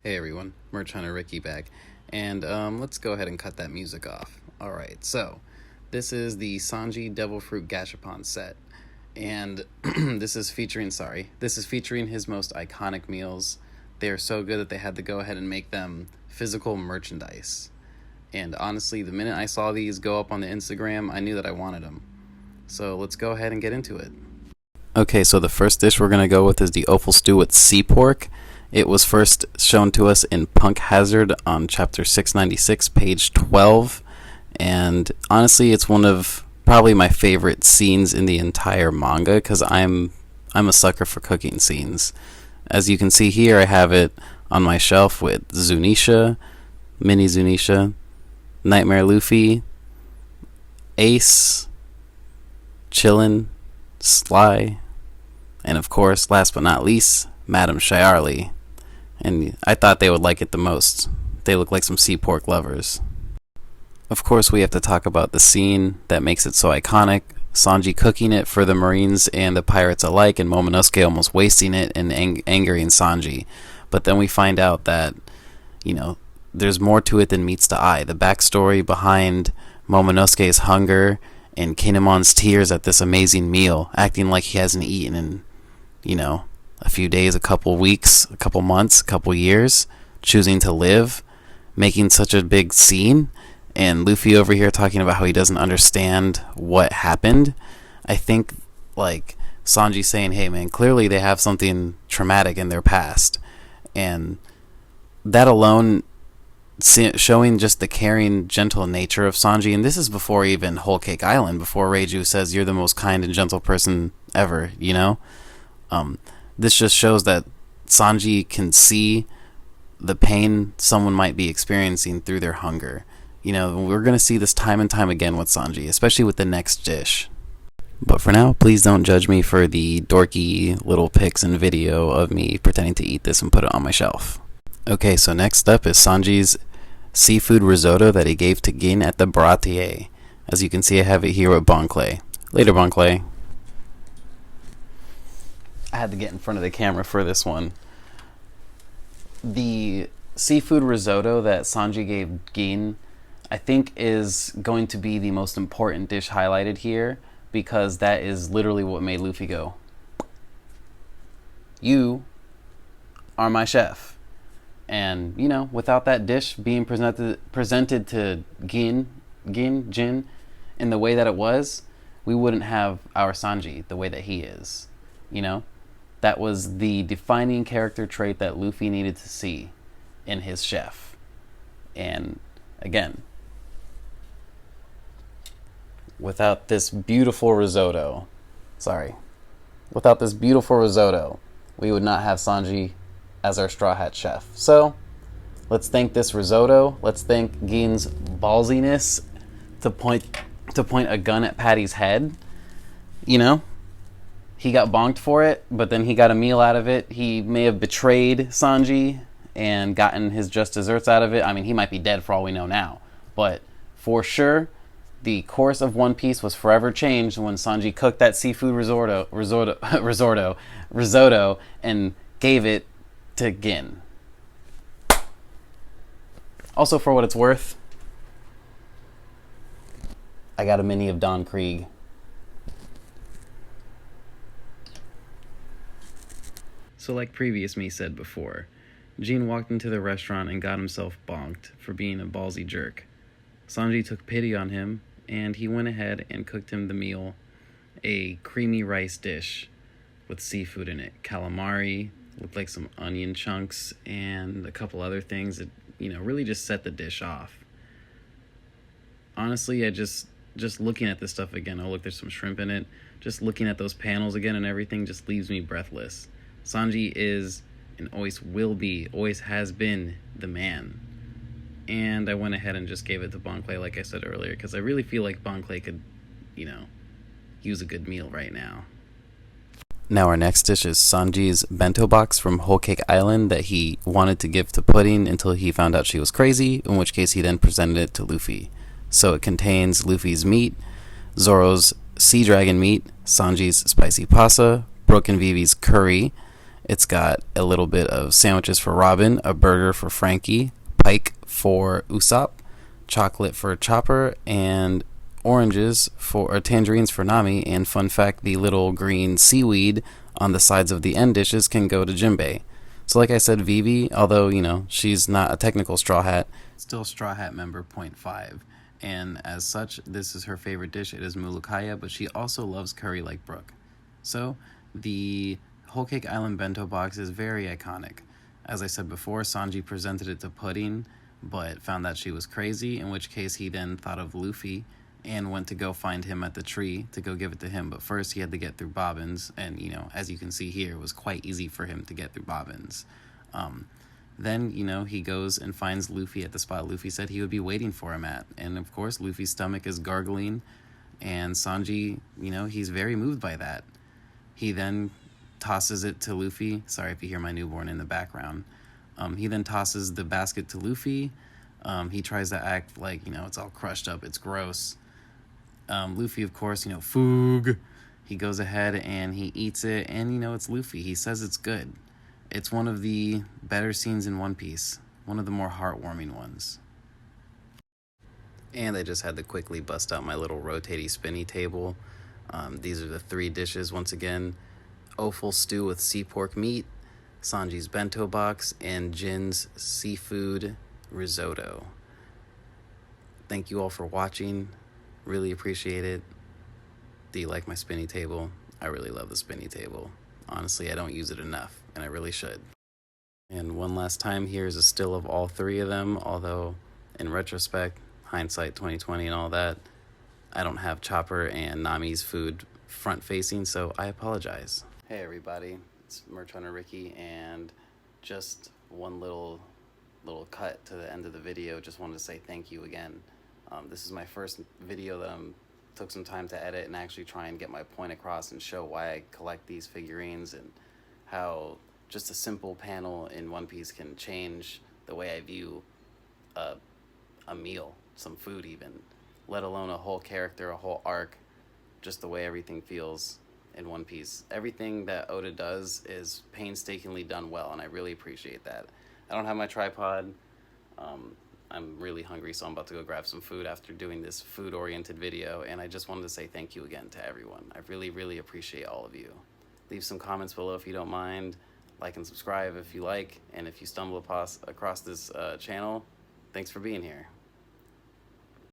Hey everyone, Merch Hunter Ricky back, and let's go ahead and cut that music off. Alright, so this is the Sanji Devil Fruit Gashapon set, and this is featuring his most iconic meals. They are so good that they had to go ahead and make them physical merchandise. And honestly, the minute I saw these go up on the Instagram, I knew that I wanted them. So let's go ahead and get into it. Okay, so the first dish we're going to go with is the offal stew with sea pork. It was first shown to us in Punk Hazard on chapter 696, page 12. And honestly, it's one of probably my favorite scenes in the entire manga because I'm a sucker for cooking scenes. As you can see here, I have it on my shelf with Zunisha, Mini Zunisha, Nightmare Luffy, Ace, Chillin', Sly, and of course, last but not least, Madame Shiarly. And I thought they would like it the most. They look like some sea pork lovers. Of course, we have to talk about the scene that makes it so iconic. Sanji cooking it for the Marines and the pirates alike, and Momonosuke almost wasting it and angering Sanji. But then we find out that, there's more to it than meets the eye. The backstory behind Momonosuke's hunger and Kinemon's tears at this amazing meal, acting like he hasn't eaten in, a few days, a couple weeks, a couple months, a couple years, choosing to live, making such a big scene, and Luffy over here talking about how he doesn't understand what happened. I think, Sanji saying, hey man, clearly they have something traumatic in their past, and that alone showing just the caring, gentle nature of Sanji. And this is before even Whole Cake Island, before Reiju says you're the most kind and gentle person ever, this just shows that Sanji can see the pain someone might be experiencing through their hunger. We're going to see this time and time again with Sanji, especially with the next dish. But for now, please don't judge me for the dorky little pics and video of me pretending to eat this and put it on my shelf. Okay, so next up is Sanji's seafood risotto that he gave to Gin at the Bratier. As you can see, I have it here with Bon Clay. Later, Bon Clay. I had to get in front of the camera for this one. The seafood risotto that Sanji gave Gin, I think, is going to be the most important dish highlighted here, because that is literally what made Luffy go, "You are my chef." And without that dish being presented to Jin, in the way that it was, we wouldn't have our Sanji the way that he is. That was the defining character trait that Luffy needed to see in his chef. And again, without this beautiful risotto, we would not have Sanji as our Straw Hat chef. So let's thank this risotto. Let's thank Gin's ballsiness to point a gun at Patty's head. He got bonked for it, but then he got a meal out of it. He may have betrayed Sanji and gotten his just desserts out of it. I mean, he might be dead for all we know now. But for sure, the course of One Piece was forever changed when Sanji cooked that seafood risotto and gave it to Gin. Also, for what it's worth, I got a mini of Don Krieg. So like previous me said before, Gene walked into the restaurant and got himself bonked for being a ballsy jerk. Sanji took pity on him, and he went ahead and cooked him the meal, a creamy rice dish with seafood in it. Calamari, with like some onion chunks, and a couple other things that, really just set the dish off. Honestly, I just looking at this stuff again, oh look, there's some shrimp in it, just looking at those panels again and everything just leaves me breathless. Sanji is, and always will be, always has been, the man. And I went ahead and just gave it to Bon Clay, like I said earlier, because I really feel like Bon Clay could, use a good meal right now. Now our next dish is Sanji's bento box from Whole Cake Island that he wanted to give to Pudding until he found out she was crazy, in which case he then presented it to Luffy. So it contains Luffy's meat, Zoro's sea dragon meat, Sanji's spicy pasta, Broken Vivi's curry, It's got a little bit of sandwiches for Robin, a burger for Frankie, Pike for Usopp, chocolate for Chopper, and oranges for or tangerines for Nami. And fun fact, the little green seaweed on the sides of the end dishes can go to Jinbei. So like I said, Vivi, although, she's not a technical Straw Hat, still Straw Hat member .5. And as such, this is her favorite dish. It is Mulukaya, but she also loves curry like Brooke. So the Whole Cake Island bento box is very iconic. As I said before, Sanji presented it to Pudding, but found that she was crazy, in which case he then thought of Luffy and went to go find him at the tree to go give it to him. But first he had to get through Bobbins, and as you can see here, it was quite easy for him to get through Bobbins. Then he goes and finds Luffy at the spot Luffy said he would be waiting for him at, and of course Luffy's stomach is gargling, and Sanji, he's very moved by that. He then tosses it to Luffy. Sorry if you hear my newborn in the background. He then tosses the basket to Luffy. He tries to act like, it's all crushed up, it's gross. Luffy, of course, foog. He goes ahead and he eats it, and, it's Luffy. He says it's good. It's one of the better scenes in One Piece, one of the more heartwarming ones. And I just had to quickly bust out my little rotating spinny table. These are the 3 dishes once again: offal stew with sea pork meat, Sanji's bento box, and Jin's seafood risotto. Thank you all for watching. Really appreciate it. Do you like my spinny table? I really love the spinny table. Honestly, I don't use it enough, and I really should. And one last time, here's a still of all 3 of them, although in retrospect, hindsight 2020 and all that, I don't have Chopper and Nami's food front facing, so I apologize. Hey everybody, it's Merch Hunter Ricky, and just one little cut to the end of the video. Just wanted to say thank you again. This is my first video that took some time to edit and actually try and get my point across and show why I collect these figurines, and how just a simple panel in One Piece can change the way I view a meal, some food even, let alone a whole character, a whole arc, just the way everything feels in One Piece. Everything that Oda does is painstakingly done well, and I really appreciate that. I don't have my tripod. I'm really hungry, so I'm about to go grab some food after doing this food-oriented video, and I just wanted to say thank you again to everyone. I really, really appreciate all of you. Leave some comments below if you don't mind. Like and subscribe if you like, and if you stumble across this channel, thanks for being here.